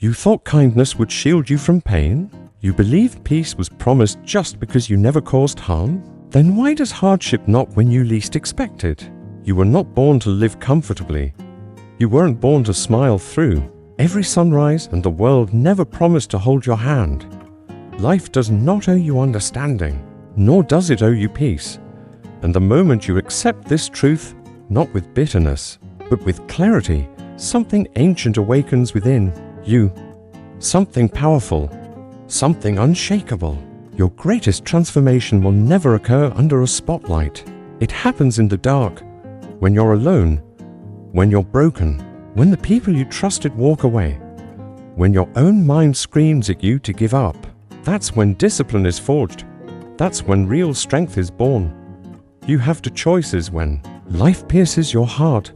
You thought kindness would shield you from pain? You believed peace was promised just because you never caused harm? Then why does hardship knock when you least expect it? You were not born to live comfortably. You weren't born to smile through every sunrise, and the world never promised to hold your hand. Life does not owe you understanding, nor does it owe you peace. And the moment you accept this truth, not with bitterness, but with clarity, something ancient awakens within you. Something powerful, something unshakable. Your greatest transformation will never occur under a spotlight. It happens in the dark, when you're alone, when you're broken, when the people you trusted walk away, when your own mind screams at you to give up. That's when discipline is forged. That's when real strength is born. You have two choices when life pierces your heart.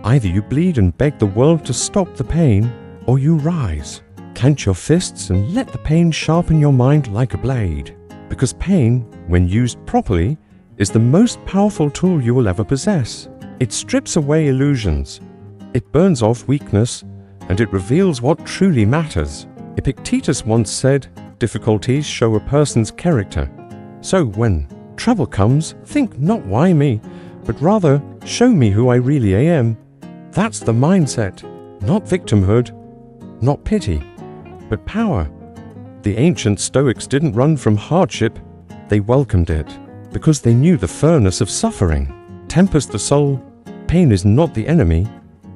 Either you bleed and beg the world to stop the pain, or you rise, clench your fists and let the pain sharpen your mind like a blade. Because pain, when used properly, is the most powerful tool you will ever possess. It strips away illusions, it burns off weakness, and it reveals what truly matters. Epictetus once said, difficulties show a person's character. So when trouble comes, think not why me, but rather show me who I really am. That's the mindset, not victimhood, not pity, but power. The ancient Stoics didn't run from hardship, they welcomed it, because they knew the furnace of suffering tempers the soul. Pain is not the enemy,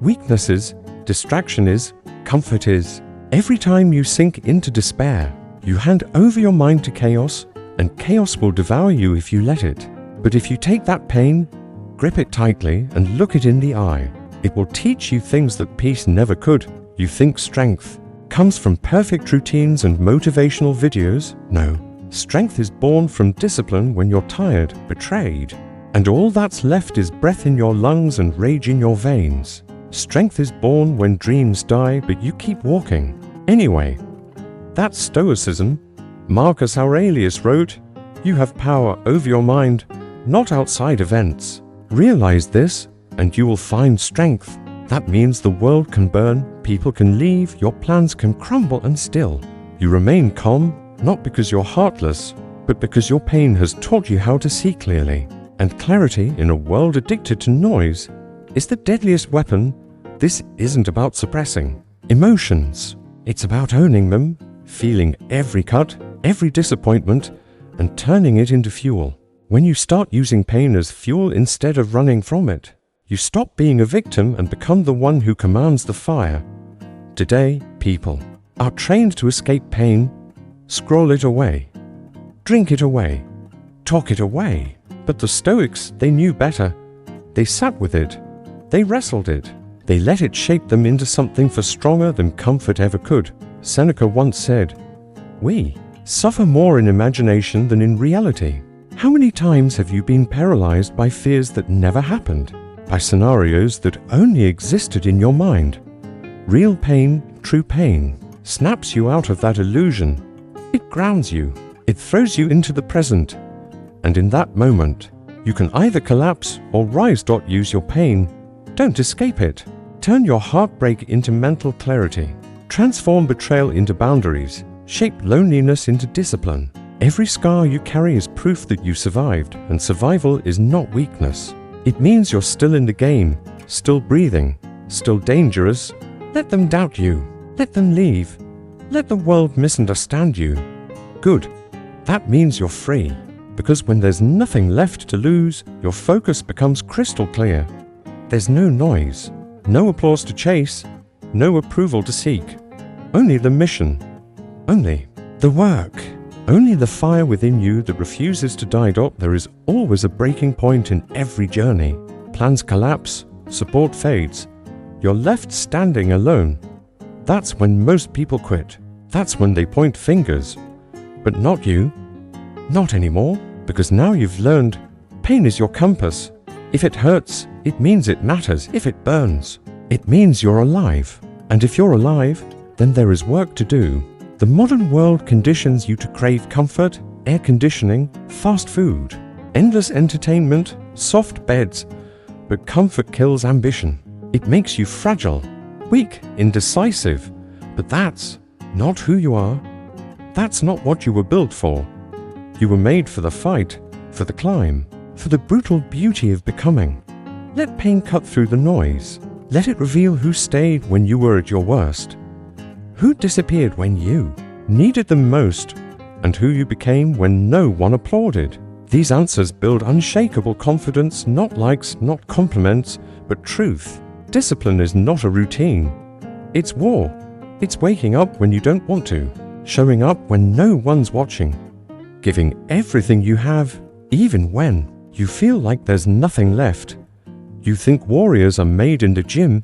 weakness is, distraction is, comfort is. Every time you sink into despair, you hand over your mind to chaos, and chaos will devour you if you let it. But if you take that pain, grip it tightly, and look it in the eye, it will teach you things that peace never could. You think strength comes from perfect routines and motivational videos? No. Strength is born from discipline when you're tired, betrayed, and all that's left is breath in your lungs and rage in your veins. Strength is born when dreams die, but you keep walking. Anyway, that's Stoicism. Marcus Aurelius wrote, "You have power over your mind, not outside events. Realize this, and you will find strength." That means the world can burn, people can leave, your plans can crumble, and still you remain calm, not because you're heartless, but because your pain has taught you how to see clearly. And clarity in a world addicted to noise is the deadliest weapon. This isn't about suppressing emotions. It's about owning them, feeling every cut, every disappointment, and turning it into fuel. When you start using pain as fuel instead of running from it, you stop being a victim and become the one who commands the fire. Today, people are trained to escape pain, scroll it away, drink it away, talk it away. But the Stoics, they knew better. They sat with it. They wrestled it. They let it shape them into something far stronger than comfort ever could. Seneca once said, "We suffer more in imagination than in reality." How many times have you been paralyzed by fears that never happened? By scenarios that only existed in your mind? Real pain, true pain, snaps you out of that illusion. It grounds you. It throws you into the present. And in that moment, you can either collapse or rise. Use your pain. Don't escape it. Turn your heartbreak into mental clarity. Transform betrayal into boundaries. Shape loneliness into discipline. Every scar you carry is proof that you survived, and survival is not weakness. It means you're still in the game, still breathing, still dangerous. Let them doubt you. Let them leave. Let the world misunderstand you. Good. That means you're free. Because when there's nothing left to lose, your focus becomes crystal clear. There's no noise, no applause to chase, no approval to seek. Only the mission, only the work, only the fire within you that refuses to die. There is always a breaking point in every journey. Plans collapse, support fades. You're left standing alone. That's when most people quit. That's when they point fingers. But not you. Not anymore. Because now you've learned, pain is your compass. If it hurts, it means it matters. If it burns, it means you're alive. And if you're alive, then there is work to do. The modern world conditions you to crave comfort, air conditioning, fast food, endless entertainment, soft beds. But comfort kills ambition. It makes you fragile, weak, indecisive. But that's not who you are. That's not what you were built for. You were made for the fight, for the climb, for the brutal beauty of becoming. Let pain cut through the noise. Let it reveal who stayed when you were at your worst, who disappeared when you needed them most, and who you became when no one applauded. These answers build unshakable confidence, not likes, not compliments, but truth. Discipline is not a routine. It's war. It's waking up when you don't want to, showing up when no one's watching, giving everything you have, even when you feel like there's nothing left. You think warriors are made in the gym?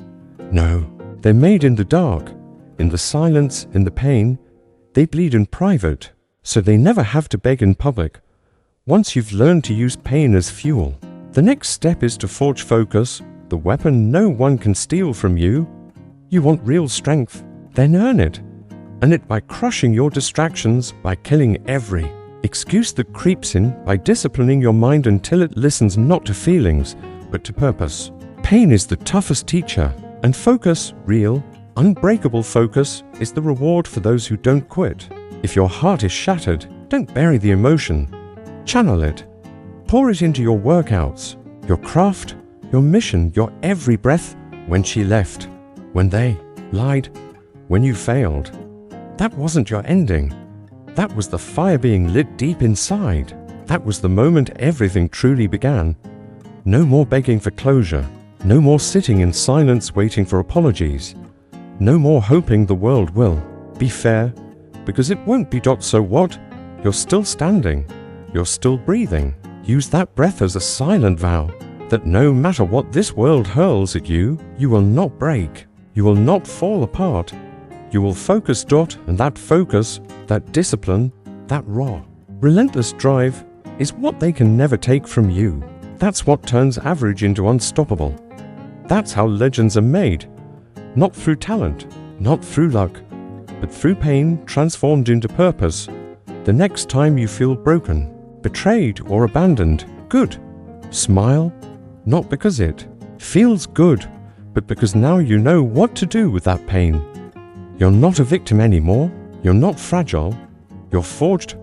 No, they're made in the dark, in the silence, in the pain. They bleed in private, so they never have to beg in public. Once you've learned to use pain as fuel, the next step is to forge focus, the weapon no one can steal from you. You want real strength, then earn it. Earn it by crushing your distractions, by killing every excuse that creeps in, by disciplining your mind until it listens not to feelings, but to purpose. Pain is the toughest teacher, and focus, real, unbreakable focus, is the reward for those who don't quit. If your heart is shattered, don't bury the emotion. Channel it. Pour it into your workouts, your craft, your mission, your every breath. When she left, when they lied, when you failed, that wasn't your ending. That was the fire being lit deep inside. That was the moment everything truly began. No more begging for closure. No more sitting in silence waiting for apologies. No more hoping the world will be fair, because it won't be. So what? You're still standing. You're still breathing. Use that breath as a silent vow that no matter what this world hurls at you, you will not break. You will not fall apart. You will focus. And that focus, that discipline, that raw, relentless drive is what they can never take from you. That's what turns average into unstoppable. That's how legends are made. Not through talent, not through luck, but through pain transformed into purpose. The next time you feel broken, betrayed, or abandoned, good. Smile, not because it feels good, but because now you know what to do with that pain. You're not a victim anymore. You're not fragile. You're forged.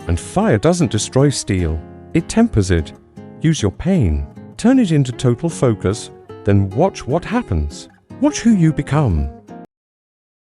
And fire doesn't destroy steel. It tempers it. Use your pain. Turn it into total focus. Then watch what happens. Watch who you become.